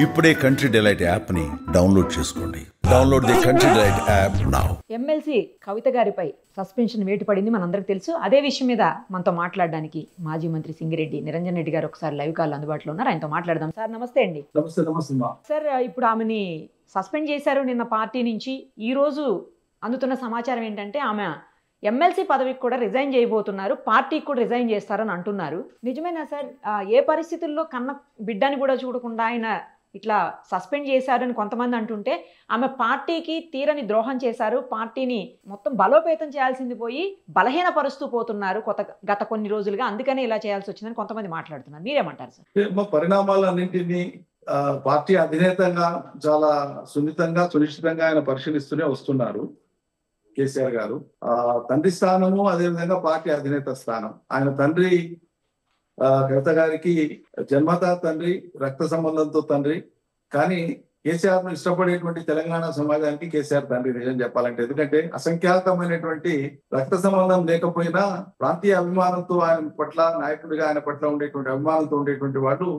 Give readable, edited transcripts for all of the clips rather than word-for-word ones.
ఇప్పుడే Country Delight app ని download చేసుకోండి. Download the Country Delight app now. MLC Kavitha గారిపై సస్పెన్షన్ వేటు పడింది, మనందరికి తెలుసు. అదే విషయం మీద మనతో మాట్లాడడానికి మాజీ మంత్రి సింగిరెడ్డి నిరంజన్ రెడ్డి గారు ఒకసారి లైవ్ కాల్ అందుబాటులో ఉన్నారు. ఆయనతో మాట్లాడదాం. సార్ నమస్తే అండి. నమస్తే. సార్, ఇప్పుడు ఆమెని సస్పెండ్ చేశారు నిన్న పార్టీ నుంచి. ఈ రోజు అందుతున్న సమాచారం ఏంటంటే ఆమె ఎమ్మెల్సీ పదవికి కూడా రిజైన్ చేయబోతున్నారు, పార్టీకి కూడా రిజైన్ చేస్తారని అంటున్నారు. నిజమేనా సార్? ఏ పరిస్థితుల్లో కన్న బిడ్డని కూడా చూడకుండా ఆయన ఇట్లా సస్పెండ్ చేశారని కొంతమంది అంటుంటే, ఆమె పార్టీకి తీరని ద్రోహం చేశారు, పార్టీని మొత్తం బలోపేతం చేయాల్సింది పోయి బలహీనపరుస్తూ పోతున్నారు గత కొన్ని రోజులుగా, అందుకనే ఇలా చేయాల్సి వచ్చిందని కొంతమంది మాట్లాడుతున్నారు. మీరేమంటారు సార్? పరిణామాలన్నింటినీ పార్టీ అధినేతంగా చాలా సున్నితంగా సునిశ్చితంగా ఆయన పరిశీలిస్తూనే వస్తున్నారు కేసీఆర్ గారు. తండ్రి స్థానము, అదేవిధంగా పార్టీ అధినేత స్థానం. ఆయన తండ్రి కవిత గారికి జన్మత తండ్రి, రక్త సంబంధంతో తండ్రి. కానీ కేసీఆర్ ను ఇష్టపడేటువంటి తెలంగాణ సమాజానికి కేసీఆర్ తండ్రి నిజం చెప్పాలంటే. ఎందుకంటే అసంఖ్యాకమైనటువంటి రక్త సంబంధం లేకపోయినా ప్రాంతీయ అభిమానంతో ఆయన పట్ల, నాయకుడిగా ఆయన పట్ల ఉండేటువంటి అభిమానంతో ఉండేటువంటి వాళ్ళు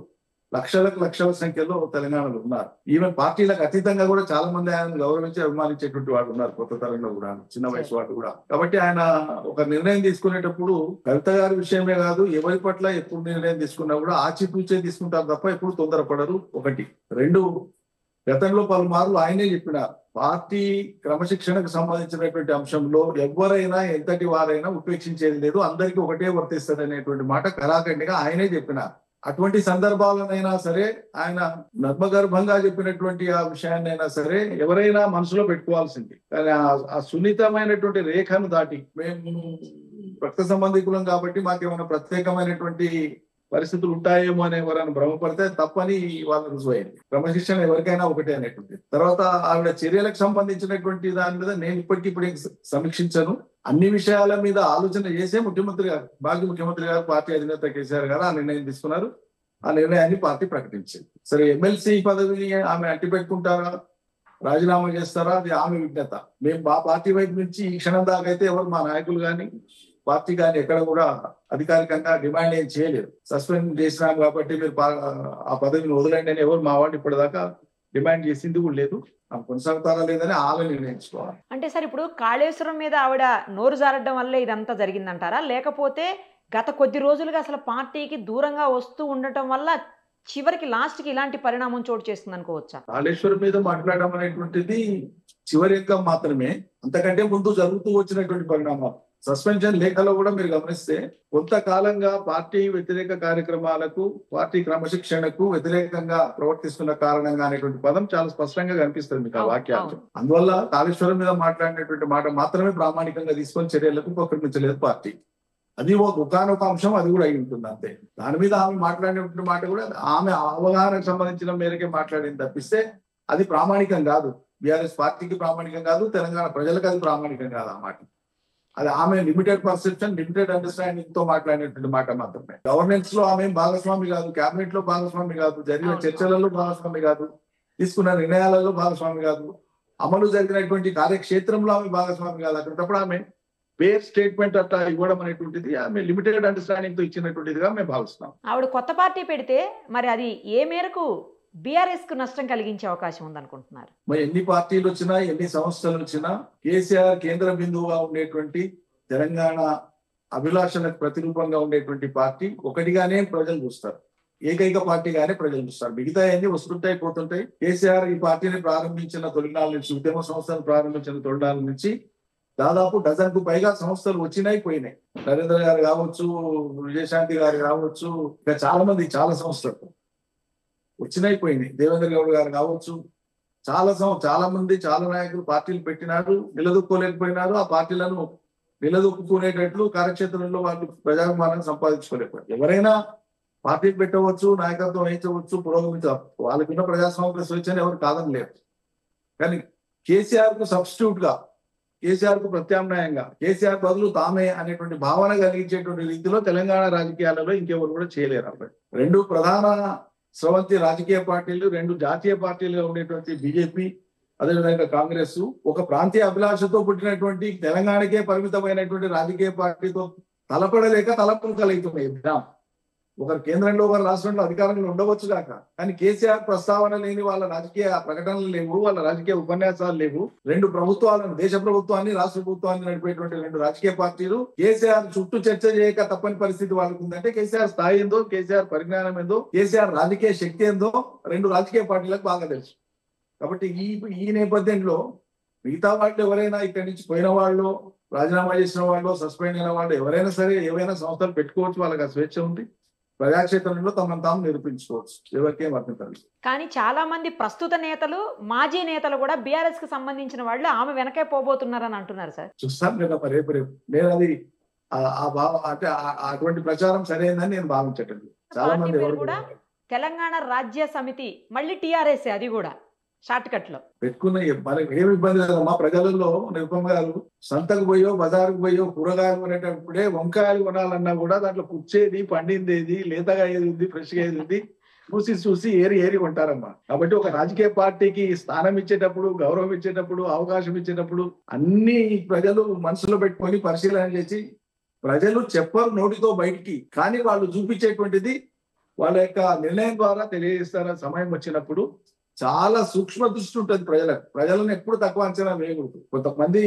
లక్షల సంఖ్యలో తెలంగాణలో ఉన్నారు. ఈవెన్ పార్టీలకు అతీతంగా కూడా చాలా మంది ఆయన గౌరవించి అభిమానించేటువంటి వాళ్ళు ఉన్నారు, కొత్త తరంలో కూడా, చిన్న వయసు వాళ్ళు కూడా. కాబట్టి ఆయన ఒక నిర్ణయం తీసుకునేటప్పుడు కవిత గారి విషయమే కాదు, ఎవరి పట్ల ఎప్పుడు నిర్ణయం తీసుకున్నా కూడా ఆచితూచే తీసుకుంటారు తప్ప ఎప్పుడు తొందరపడరు. ఒకటి. రెండు, గతంలో పలుమార్లు ఆయనే చెప్పినారు, పార్టీ క్రమశిక్షణకు సంబంధించినటువంటి అంశంలో ఎవరైనా ఎంతటి వారైనా ఉపేక్షించేది లేదు, అందరికీ ఒకటే వర్తిస్తుంది అనేటువంటి మాట కరాఖండిగా ఆయనే చెప్పినారు. అటువంటి సందర్భాలనైనా సరే ఆయన నర్మగర్భంగా చెప్పినటువంటి ఆ విషయాన్నైనా సరే ఎవరైనా మనసులో పెట్టుకోవాల్సింది. కానీ ఆ సున్నితమైనటువంటి రేఖను దాటి, మేము రక్త సంబంధికులం కాబట్టి మాకేమైనా ప్రత్యేకమైనటువంటి పరిస్థితులు ఉంటాయేమో అని ఎవరైనా భ్రమపడితే తప్పని వాళ్ళ రుజువైంది. క్రమశిక్షణ ఎవరికైనా ఒకటే అనేటువంటి. తర్వాత ఆవిడ చర్యలకు సంబంధించినటువంటి దాని మీద నేను ఇప్పటికిప్పుడు సమీక్షించను. అన్ని విషయాల మీద ఆలోచన చేసే ముఖ్యమంత్రి గారు, మాజీ ముఖ్యమంత్రి గారు, పార్టీ అధినేత కేసీఆర్ గారు ఆ నిర్ణయం తీసుకున్నారు. ఆ నిర్ణయాన్ని పార్టీ ప్రకటించింది. సరే, ఎమ్మెల్సీ పదవిని ఆమె అట్టిపెట్టుకుంటారా, రాజీనామా చేస్తారా, అది ఆమె విజ్ఞత. మేము మా పార్టీ వైపు నుంచి ఈ క్షణం దాకా అయితే ఎవరు, మా నాయకులు కానీ పార్టీ కానీ ఎక్కడ కూడా అధికారికంగా డిమాండ్ ఏం చేయలేదు. సస్పెండ్ చేసినాం కాబట్టి మీరు ఆ పదవిని వదలండి అని ఎవరు మా వాళ్ళు ఇప్పటిదాకా డిమాండ్ చేసింది కూడా లేదు. కొనసాగుతారా లేదని ఆమె నిర్ణయించుకోవాలి. అంటే సార్, ఇప్పుడు కాళేశ్వరం మీద ఆవిడ నోరు జారడం వల్లే ఇదంతా జరిగిందంటారా, లేకపోతే గత కొద్ది రోజులుగా అసలు పార్టీకి దూరంగా వస్తూ ఉండటం వల్ల చివరికి లాస్ట్ కి ఇలాంటి పరిణామం చోటు చేస్తుంది అనుకోవచ్చా? కాళేశ్వరం మీద మాట్లాడడం అనేటువంటిది చివరి అంకం మాత్రమే, అంతకంటే ముందు జరుగుతూ వచ్చినటువంటి పరిణామాలు. సస్పెన్షన్ లేఖలో కూడా మీరు గమనిస్తే కొంతకాలంగా పార్టీ వ్యతిరేక కార్యక్రమాలకు, పార్టీ క్రమశిక్షణకు వ్యతిరేకంగా ప్రవర్తిస్తున్న కారణంగా అనేటువంటి పదం చాలా స్పష్టంగా కనిపిస్తుంది మీకు ఆ వాక్యాలు. అందువల్ల కాళేశ్వరం మీద మాట్లాడినటువంటి మాట మాత్రమే ప్రామాణికంగా తీసుకొని చర్యలకు ఉపక్రమించలేదు పార్టీ. అది ఒకనొక అంశం, అది కూడా అయి ఉంటుంది అంతే. దాని మీద ఆమె మాట్లాడినటువంటి మాట కూడా ఆమె అవగాహనకు సంబంధించిన మేరకే మాట్లాడింది తప్పిస్తే అది ప్రామాణికం కాదు. బీఆర్ఎస్ పార్టీకి ప్రామాణికం కాదు, తెలంగాణ ప్రజలకు అది ప్రామాణికం కాదు. ఆ మాట అది ఆమె లిమిటెడ్ పర్సెప్షన్, లిమిటెడ్ అండర్స్టాండింగ్ తో మాట్లాడినటువంటి మాట మాత్రమే. గవర్నెన్స్ లో ఆమె భాగస్వామి కాదు, కేబినెట్ లో భాగస్వామి కాదు, జరిగిన చర్చలలో భాగస్వామి కాదు, తీసుకున్న నిర్ణయాలలో భాగస్వామి కాదు, అమలు జరిగినటువంటి కార్యక్షేత్రంలో ఆమె భాగస్వామి కాదు. అటువంటిప్పుడు ఆమె పేర్ స్టేట్మెంట్ అట్లా ఇవ్వడం అనేటువంటిది ఆమె లిమిటెడ్ అండర్స్టాండింగ్ తో ఇచ్చినటువంటిదిగా మేము భావిస్తున్నాం. ఆవిడ కొత్త పార్టీ పెడితే మరి అది ఏ మేరకు బీఆర్ఎస్ కు నష్టం కలిగించే అవకాశం ఉందనుకుంటున్నారు? మరి ఎన్ని పార్టీలు వచ్చినా, ఎన్ని సంస్థలు వచ్చినా కేసీఆర్ కేంద్ర బిందువుగా ఉండేటువంటి, తెలంగాణ అభిలాషలకు ప్రతిరూపంగా ఉండేటువంటి పార్టీ ఒకటిగానే ప్రజలు చూస్తారు, ఏకైక పార్టీగానే ప్రజలు చూస్తారు. మిగతా అన్ని వస్తుంటాయి, పోతుంటాయి. కేసీఆర్ ఈ పార్టీని ప్రారంభించిన తొలినాళ్ళ నుంచి, ఉద్యమ సంస్థను ప్రారంభించిన తొలినాళ్ళ నుంచి దాదాపు డజన్కు పైగా సంస్థలు వచ్చినాయి, పోయినాయి. నరేంద్ర గారు కావచ్చు, విజయశాంతి గారు కావచ్చు, ఇంకా చాలా మంది, చాలా సంస్థలు వచ్చినాయి, పోయినాయి. దేవేంద్ర గౌడ్ గారు కావచ్చు, చాలా మంది, చాలా నాయకులు పార్టీలు పెట్టినారు, నిలదొక్కోలేకపోయినారు. ఆ పార్టీలను నిలదొక్కునేటట్లు కార్యక్షేత్రంలో వాళ్ళు ప్రజాభిమానాన్ని సంపాదించుకోలేకపోయారు. ఎవరైనా పార్టీలు పెట్టవచ్చు, నాయకత్వం వహించవచ్చు, పురోగమించవచ్చు, వాళ్ళకున్న ప్రజాస్వామ్య స్వేచ్ఛని ఎవరు కాదని లేదు. కానీ కేసీఆర్ కు సబ్స్టిట్యూట్ గా, కేసీఆర్ కు ప్రత్యామ్నాయంగా, కేసీఆర్ బదులు తామే అనేటువంటి భావన కలిగించేటువంటి రీతిలో తెలంగాణ రాజకీయాలలో ఇంకెవరు కూడా చేయలేరు. అప్పటి రెండు ప్రధాన స్రవంతి రాజకీయ పార్టీలు, రెండు జాతీయ పార్టీలుగా ఉండేటువంటి బీజేపీ, అదేవిధంగా కాంగ్రెస్, ఒక ప్రాంతీయ అభిలాషతో పుట్టినటువంటి తెలంగాణకే పరిమితమైనటువంటి రాజకీయ పార్టీతో తలపడలేక తలపులు కలుగుతున్నాయి. ఒకరు కేంద్రంలో ఒకరు రాష్ట్రంలో అధికారంలో ఉండవచ్చు కాక, కానీ కేసీఆర్ ప్రస్తావన లేని వాళ్ళ రాజకీయ ప్రకటనలు లేవు, వాళ్ళ రాజకీయ ఉపన్యాసాలు లేవు. రెండు ప్రభుత్వాలను, దేశ ప్రభుత్వాన్ని రాష్ట్ర ప్రభుత్వాన్ని నడిపేటువంటి రెండు రాజకీయ పార్టీలు కేసీఆర్ చుట్టూ చర్చ చేయక తప్పని పరిస్థితి వాళ్ళకు ఉందంటే కేసీఆర్ స్థాయి ఏందో, కేసీఆర్ పరిజ్ఞానం ఏందో, కేసీఆర్ రాజకీయ శక్తి ఏందో రెండు రాజకీయ పార్టీలకు బాగా తెలుసు. కాబట్టి ఈ నేపథ్యంలో మిగతా వాళ్ళు ఎవరైనా ఇక్కడి నుంచి పోయిన వాళ్ళు, రాజీనామా చేసిన వాళ్ళు, సస్పెండ్ అయిన వాళ్ళు ఎవరైనా సరే ఏవైనా సంస్థలు పెట్టుకోవచ్చు, వాళ్ళకి ఆ స్వేచ్ఛ ఉంది. ప్రజాక్షేత్రంలో తమను తాము నిరూపించుకోవచ్చు, ఎవరికేం వర్తించాలి. కానీ చాలా మంది ప్రస్తుత నేతలు, మాజీ నేతలు కూడా బీఆర్ఎస్ కి సంబంధించిన వాళ్ళు ఆమె వెనకే పోబోతున్నారని అంటున్నారు సార్. చూస్తాం కదా రేపు నేను అది అంటే అటువంటి ప్రచారం సరైనదని నేను భావించట్లేదు. చాలా మంది కూడా తెలంగాణ రాజ్య సమితి మళ్ళీ టీఆర్ఎస్, అది కూడా షార్ట్ కట్ లో పెట్టుకున్న మనకి ఏమి ఇబ్బంది లేదు. మా ప్రజలలో నిరుపమ గారు సంతకు పోయో బజారుకు పోయో కూరగాయలు కొనేటప్పుడే వంకాయలు కొనాలన్నా కూడా దాంట్లో పుచ్చేది, పండిందేది, లేతగా ఏది ఉంది, ఫ్రెష్ గా ఏది ఉంది చూసి ఏరి కొంటారమ్మా. కాబట్టి ఒక రాజకీయ పార్టీకి స్థానం ఇచ్చేటప్పుడు, గౌరవం ఇచ్చేటప్పుడు, అవకాశం ఇచ్చేటప్పుడు అన్ని ప్రజలు మనసులో పెట్టుకొని పరిశీలన చేసి, ప్రజలు చెప్పరు నోటితో బయటికి, కానీ వాళ్ళు చూపించేటువంటిది వాళ్ళ యొక్క నిర్ణయం ద్వారా తెలియజేస్తారని సమయం వచ్చినప్పుడు చాలా సూక్ష్మ దృష్టి ఉంటుంది ప్రజలను ఎప్పుడు తక్కువ అంచనా వేయకూడదు. కొంతమంది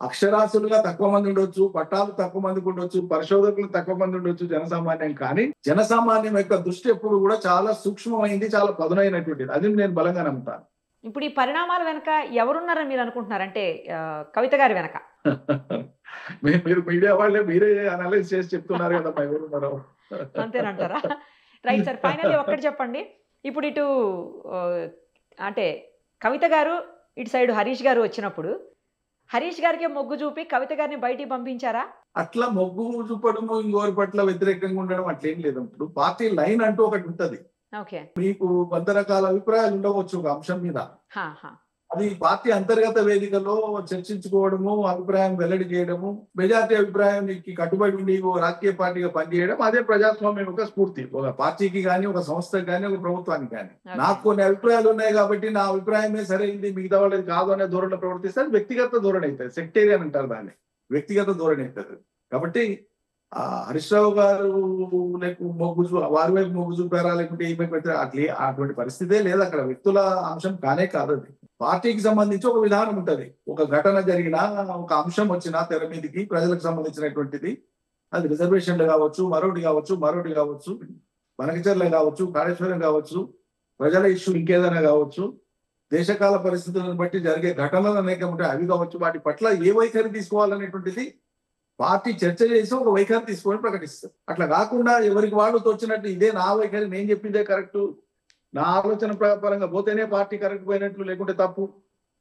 అక్షరాస్యులుగా తక్కువ మంది ఉండొచ్చు, పట్టాలు తక్కువ మందికి ఉండొచ్చు, పరిశోధకులు తక్కువ మంది ఉండొచ్చు జనసామాన్యం, కానీ జనసామాన్యం యొక్క దృష్టి ఎప్పుడు కూడా చాలా సూక్ష్మమైంది, చాలా పదునైనటువంటిది. అది నేను బలంగా నమ్ముతాను. ఇప్పుడు ఈ పరిణామాల వెనక ఎవరున్నారని మీరు అనుకుంటున్నారంటే కవిత గారి వెనక? మీరు మీడియా వాళ్ళే మీరే అనలైజ్ చేసి చెప్తున్నారు కదా ఎవరున్నారో. అంతేనంటారా? రైట్ సార్, ఫైనల్లీ ఒక్కటి చెప్పండి. ఇప్పుడు ఇటు అంటే కవిత గారు, ఇటు సైడ్ హరీష్ గారు వచ్చినప్పుడు హరీష్ గారికి మొగ్గు చూపి కవిత గారిని బయటికి పంపించారా? అట్లా మొగ్గు చూపడము, ఇంకోరి పట్ల వ్యతిరేకంగా ఉండడం అట్లేం లేదు. ఇప్పుడు పార్టీ లైన్ అంటూ ఒకటి ఉంటది. మీకు 100 రకాల అభిప్రాయాలు ఉండవచ్చు ఒక అంశం మీద. అది పార్టీ అంతర్గత వేదికలో చర్చించుకోవడము, అభిప్రాయం వెల్లడి చేయడము, మెజార్టీ అభిప్రాయానికి కట్టుబడి ఉండి రాజకీయ పార్టీగా పనిచేయడం, అదే ప్రజాస్వామ్యం యొక్క స్ఫూర్తి. ఒక పార్టీకి కానీ, ఒక సంస్థకి కానీ, ఒక ప్రభుత్వానికి కానీ. నాకు కొన్ని అభిప్రాయాలు ఉన్నాయి కాబట్టి నా అభిప్రాయమే సరైంది, మిగతా వాళ్ళది కాదు అనే ధోరణిలో ప్రవర్తిస్తే అది వ్యక్తిగత ధోరణి అవుతుంది. సెక్టేరియన్ అంటారు దాన్ని, వ్యక్తిగత ధోరణి అవుతుంది. కాబట్టి హరీష్ రావు గారు వారి వైపు మొగ్గు చూపారా లేకుంటే అటువంటి పరిస్థితే లేదు. అక్కడ వ్యక్తుల అంశం కానే కాదు. అది పార్టీకి సంబంధించి ఒక విధానం ఉంటది. ఒక ఘటన జరిగినా, ఒక అంశం వచ్చినా తెర మీదకి ప్రజలకు సంబంధించినటువంటిది, అది రిజర్వేషన్లు కావచ్చు, మరొకటి కావచ్చు, మనకచర్ల కావచ్చు, కాళేశ్వరం కావచ్చు, ప్రజల ఇష్యూ ఇంకేదైనా కావచ్చు, దేశకాల పరిస్థితులను బట్టి జరిగే ఘటనలు అనేక ఉంటాయి, అవి కావచ్చు. వాటి పట్ల ఏ వైఖరి తీసుకోవాలనేటువంటిది పార్టీ చర్చ చేసి ఒక వైఖరి తీసుకొని ప్రకటిస్తారు. అట్లా కాకుండా ఎవరికి వాళ్ళు తోచినట్టు ఇదే నా వైఖరి, నేను చెప్పిందే కరెక్ట్, నా ఆలోచన పరంగా పోతేనే పార్టీ కరెక్ట్ పోయినట్లు, లేకుంటే తప్పు,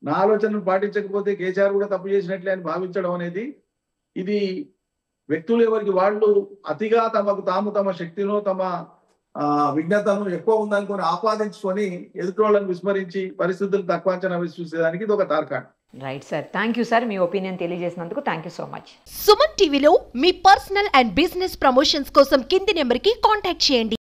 నా ఆలోచనను పాటించకపోతే కేసీఆర్ కూడా తప్పు చేసినట్లే అని భావించడం అనేది, ఇది వ్యక్తులు ఎవరికి వాళ్ళు అతిగా తమ శక్తిలో, తమ విజ్ఞతను ఎక్కువ ఉందనుకొని ఆపాదించుకొని ఎదుటోళ్ళని విస్మరించి పరిస్థితులు తక్కువ అంచనా చూసేదానికి ఇది ఒక తార్కాణం. Right sir, thank you sir, మీ ఒపీనియన్ తెలియజేసినందుకు thank you so much. Suman టీవీలో మీ పర్సనల్ అండ్ బిజినెస్ ప్రమోషన్స్ కోసం కింది నెంబర్కి కాంటాక్ట్ చేయండి.